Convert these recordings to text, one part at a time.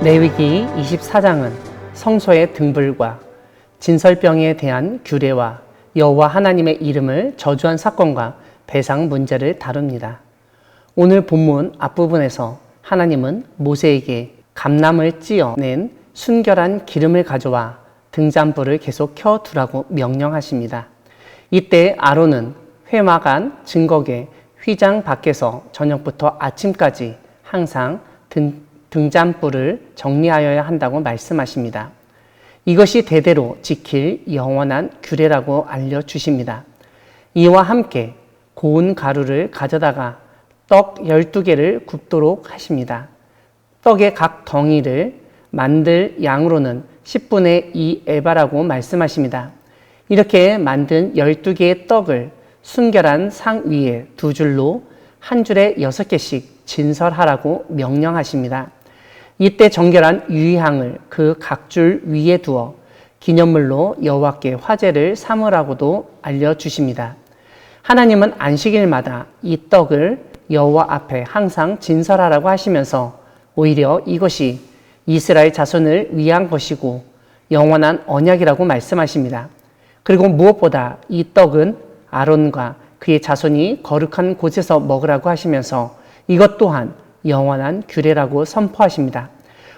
레위기 24장은 성소의 등불과 진설병에 대한 규례와 여호와 하나님의 이름을 저주한 사건과 배상 문제를 다룹니다. 오늘 본문 앞부분에서 하나님은 모세에게 감람을 찧어낸 순결한 기름을 가져와 등잔불을 계속 켜두라고 명령하십니다. 이때 아론은 회막안 증거계 휘장 밖에서 저녁부터 아침까지 항상 등잔불을 정리하여야 한다고 말씀하십니다. 이것이 대대로 지킬 영원한 규례라고 알려주십니다. 이와 함께 고운 가루를 가져다가 떡 12개를 굽도록 하십니다. 떡의 각 덩이를 만들 양으로는 10분의 2 에바라고 말씀하십니다. 이렇게 만든 12개의 떡을 순결한 상 위에 두 줄로 한 줄에 6개씩 진설하라고 명령하십니다. 이때 정결한 유향을 그 각 줄 위에 두어 기념물로 여호와께 화제를 삼으라고도 알려주십니다. 하나님은 안식일마다 이 떡을 여호와 앞에 항상 진설하라고 하시면서 오히려 이것이 이스라엘 자손을 위한 것이고 영원한 언약이라고 말씀하십니다. 그리고 무엇보다 이 떡은 아론과 그의 자손이 거룩한 곳에서 먹으라고 하시면서 이것 또한 영원한 규례라고 선포하십니다.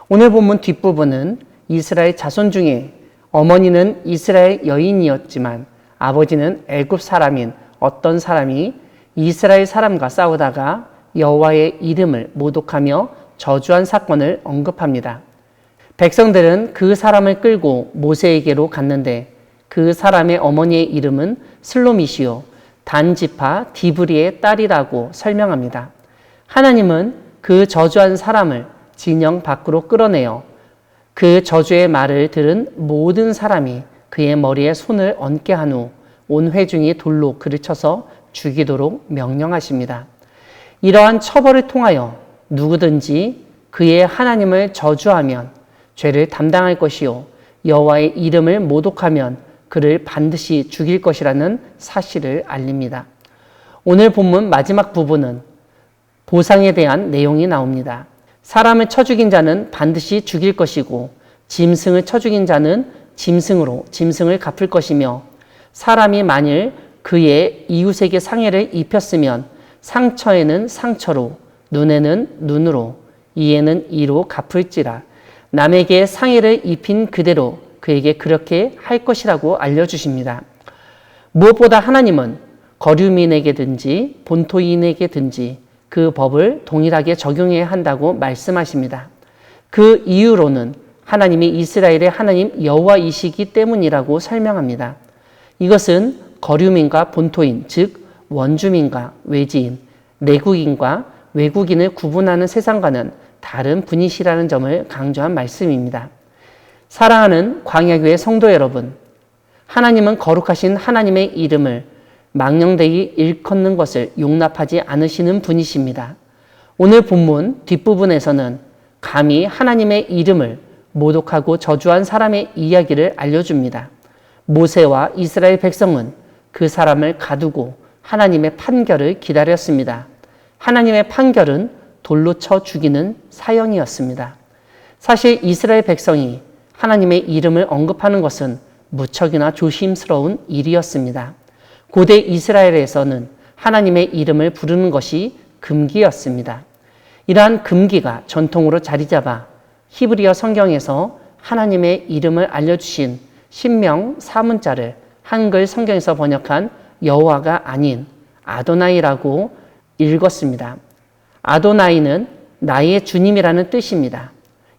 오늘 본문 뒷부분은 이스라엘 자손 중에 어머니는 이스라엘 여인이었지만 아버지는 애굽 사람인 어떤 사람이 이스라엘 사람과 싸우다가 여호와의 이름을 모독하며 저주한 사건을 언급합니다. 백성들은 그 사람을 끌고 모세에게로 갔는데 그 사람의 어머니의 이름은 슬로미시요 단지파 디브리의 딸이라고 설명합니다. 하나님은 그 저주한 사람을 진영 밖으로 끌어내어 그 저주의 말을 들은 모든 사람이 그의 머리에 손을 얹게 한 후 온 회중이 돌로 그를 쳐서 죽이도록 명령하십니다. 이러한 처벌을 통하여 누구든지 그의 하나님을 저주하면 죄를 담당할 것이요 여호와의 이름을 모독하면 그를 반드시 죽일 것이라는 사실을 알립니다. 오늘 본문 마지막 부분은 보상에 대한 내용이 나옵니다. 사람을 쳐 죽인 자는 반드시 죽일 것이고 짐승을 쳐 죽인 자는 짐승으로 짐승을 갚을 것이며 사람이 만일 그의 이웃에게 상해를 입혔으면 상처에는 상처로 눈에는 눈으로 이에는 이로 갚을지라 남에게 상해를 입힌 그대로 그에게 그렇게 할 것이라고 알려주십니다. 무엇보다 하나님은 거류민에게든지 본토인에게든지 그 법을 동일하게 적용해야 한다고 말씀하십니다. 그 이유로는 하나님이 이스라엘의 하나님 여호와이시기 때문이라고 설명합니다. 이것은 거류민과 본토인, 즉 원주민과 외지인, 내국인과 외국인을 구분하는 세상과는 다른 분이시라는 점을 강조한 말씀입니다. 사랑하는 광야교회 성도 여러분, 하나님은 거룩하신 하나님의 이름을 망령되이 일컫는 것을 용납하지 않으시는 분이십니다. 오늘 본문 뒷부분에서는 감히 하나님의 이름을 모독하고 저주한 사람의 이야기를 알려줍니다. 모세와 이스라엘 백성은 그 사람을 가두고 하나님의 판결을 기다렸습니다. 하나님의 판결은 돌로 쳐 죽이는 사형이었습니다. 사실 이스라엘 백성이 하나님의 이름을 언급하는 것은 무척이나 조심스러운 일이었습니다. 고대 이스라엘에서는 하나님의 이름을 부르는 것이 금기였습니다. 이러한 금기가 전통으로 자리 잡아 히브리어 성경에서 하나님의 이름을 알려주신 신명 사문자를 한글 성경에서 번역한 여호와가 아닌 아도나이라고 읽었습니다. 아도나이는 나의 주님이라는 뜻입니다.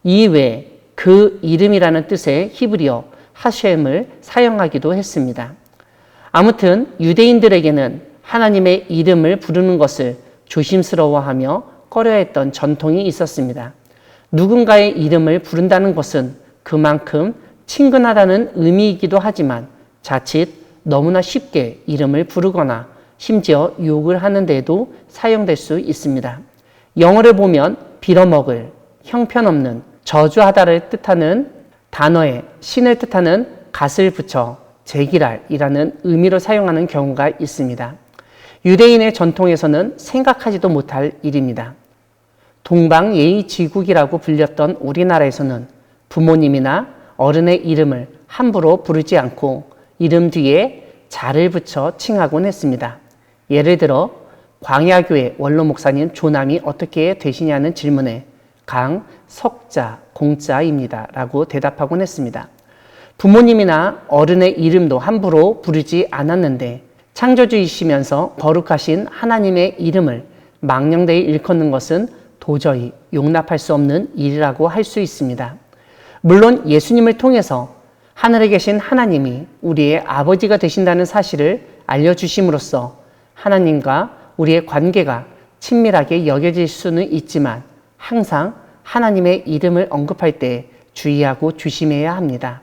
이외에 그 이름이라는 뜻의 히브리어 하셴을 사용하기도 했습니다. 아무튼 유대인들에게는 하나님의 이름을 부르는 것을 조심스러워하며 꺼려했던 전통이 있었습니다. 누군가의 이름을 부른다는 것은 그만큼 친근하다는 의미이기도 하지만 자칫 너무나 쉽게 이름을 부르거나 심지어 욕을 하는 데도 사용될 수 있습니다. 영어를 보면 빌어먹을, 형편없는, 저주하다를 뜻하는 단어에 신을 뜻하는 갓을 붙여 제기랄이라는 의미로 사용하는 경우가 있습니다. 유대인의 전통에서는 생각하지도 못할 일입니다. 동방예의지국이라고 불렸던 우리나라에서는 부모님이나 어른의 이름을 함부로 부르지 않고 이름 뒤에 자를 붙여 칭하곤 했습니다. 예를 들어 광야교회 원로 목사님 조남이 어떻게 되시냐는 질문에 강석자 공자입니다 라고 대답하곤 했습니다. 부모님이나 어른의 이름도 함부로 부르지 않았는데 창조주이시면서 거룩하신 하나님의 이름을 망령되이 일컫는 것은 도저히 용납할 수 없는 일이라고 할 수 있습니다. 물론 예수님을 통해서 하늘에 계신 하나님이 우리의 아버지가 되신다는 사실을 알려주심으로써 하나님과 우리의 관계가 친밀하게 여겨질 수는 있지만 항상 하나님의 이름을 언급할 때 주의하고 조심해야 합니다.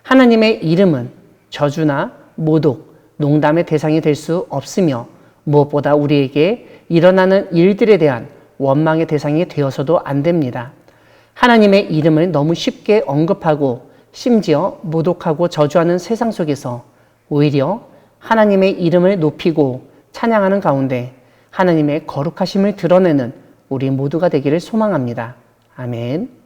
하나님의 이름은 저주나 모독, 농담의 대상이 될 수 없으며 무엇보다 우리에게 일어나는 일들에 대한 원망의 대상이 되어서도 안 됩니다. 하나님의 이름을 너무 쉽게 언급하고 심지어 모독하고 저주하는 세상 속에서 오히려 하나님의 이름을 높이고 찬양하는 가운데 하나님의 거룩하심을 드러내는 우리 모두가 되기를 소망합니다. 아멘.